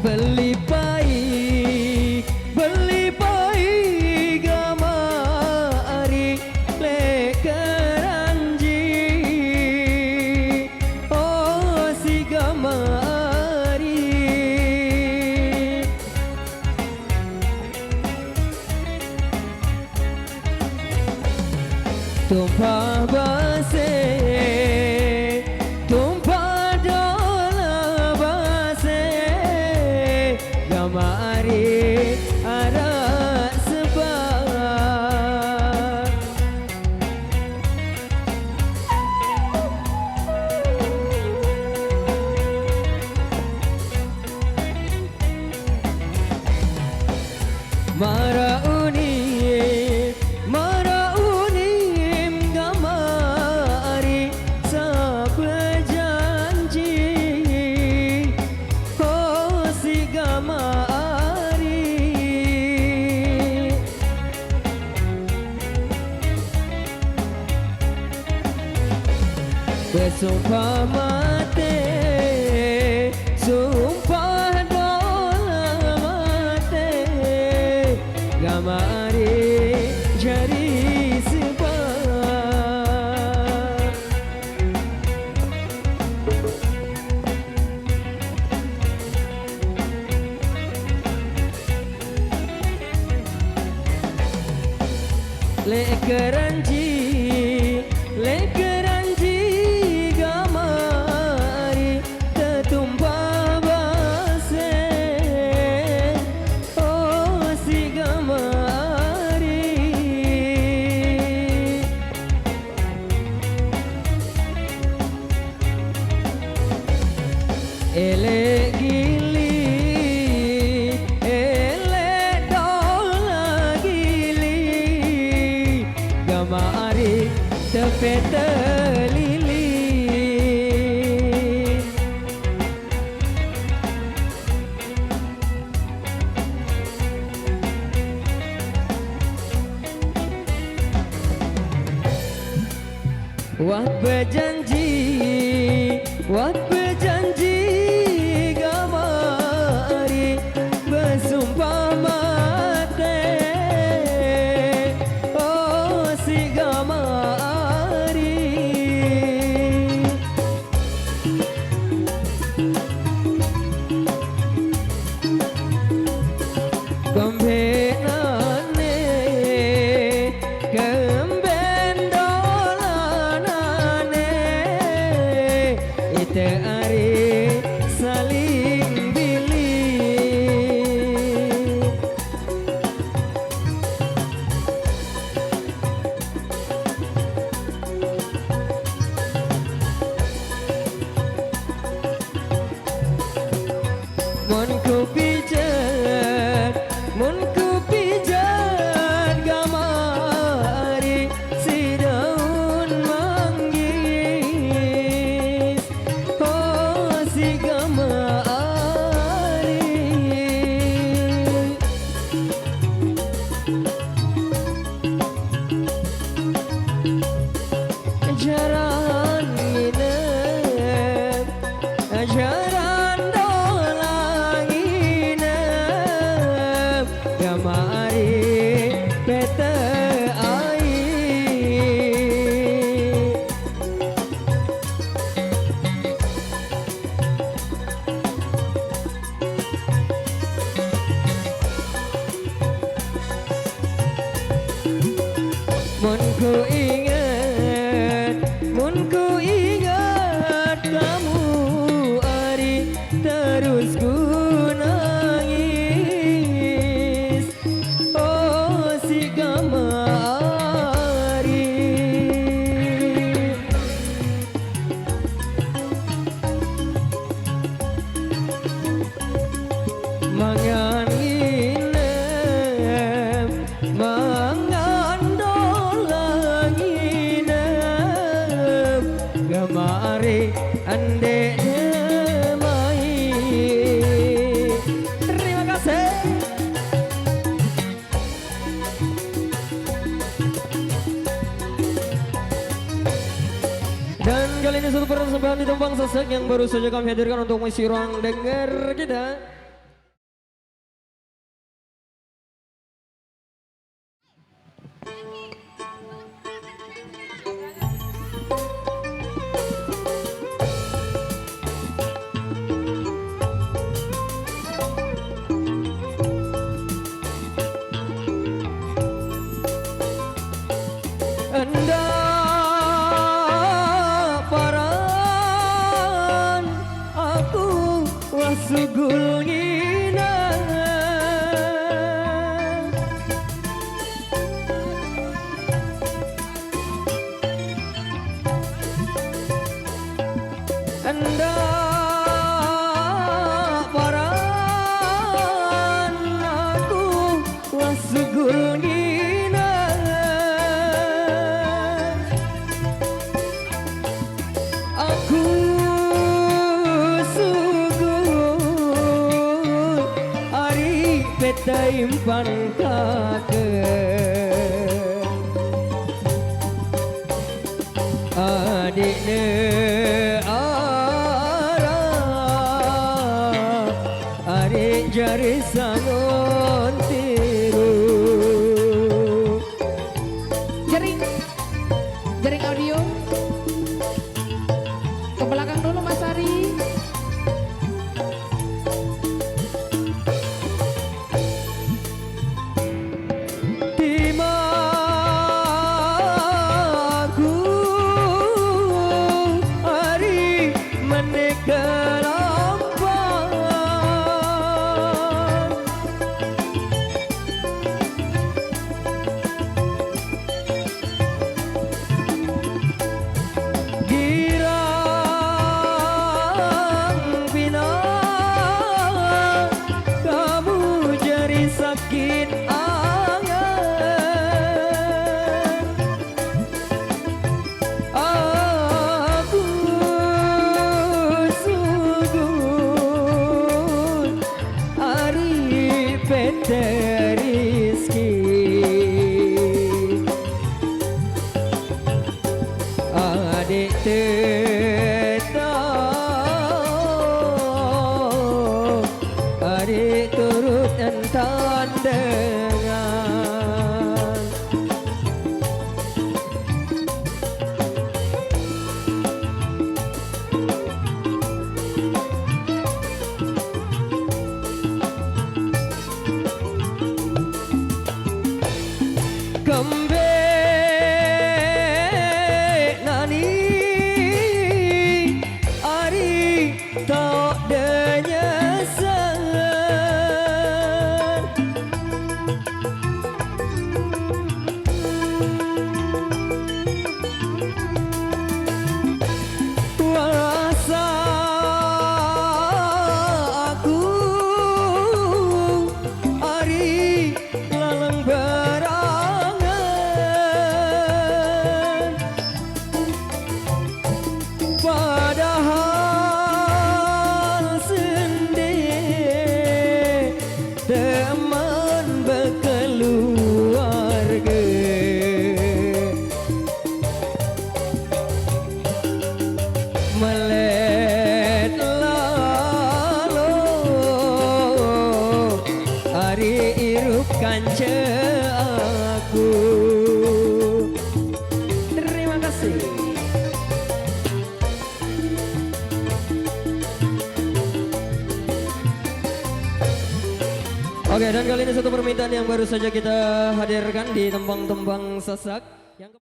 Beli pai gamari le keranji, oh si gamari tumpah base tumpah dola base gamari arak sebab Marauni gamari seberjanji, oh si gamari bersumpah mati sumpah dola mati gamari jadi sebab le keranji gamari tetumpah base, oh si gamari ele gili ele dola gili gamari tepete lili wat berjanji gamari bersumpah mati, oh si gamari gembenane gembendolanane ite ari saling bilih mun ku pijat gamari si daun manggis, oh si gamari jaran nginep jaran dolang nginep gamari pete air mun ku ingat kamu ari terus ku nangis, oh si gamari mangan nginep mangan dolang nginep gamari ande demai. Terima kasih. kali ini satu persembahan di Tembang Sesek yang baru saja kami hadirkan untuk mengisi ruang dengar kita. Sugul ngina anda paran aku wasugul ngina aku beta impan kaken adikne arah adik jari sangon tiru jaring audio ke belakang dulu Mas Ari. Rizki adik tetap adik turut entan dengan kembe nani ari tak denyesan wasa aku ari lalang padahal sendiri teman berkeluarga melet lalu hari irup kanca aku. Terima kasih. Oke, dan kali ini satu permintaan yang baru saja kita hadirkan di Tembang-Tembang Sasak.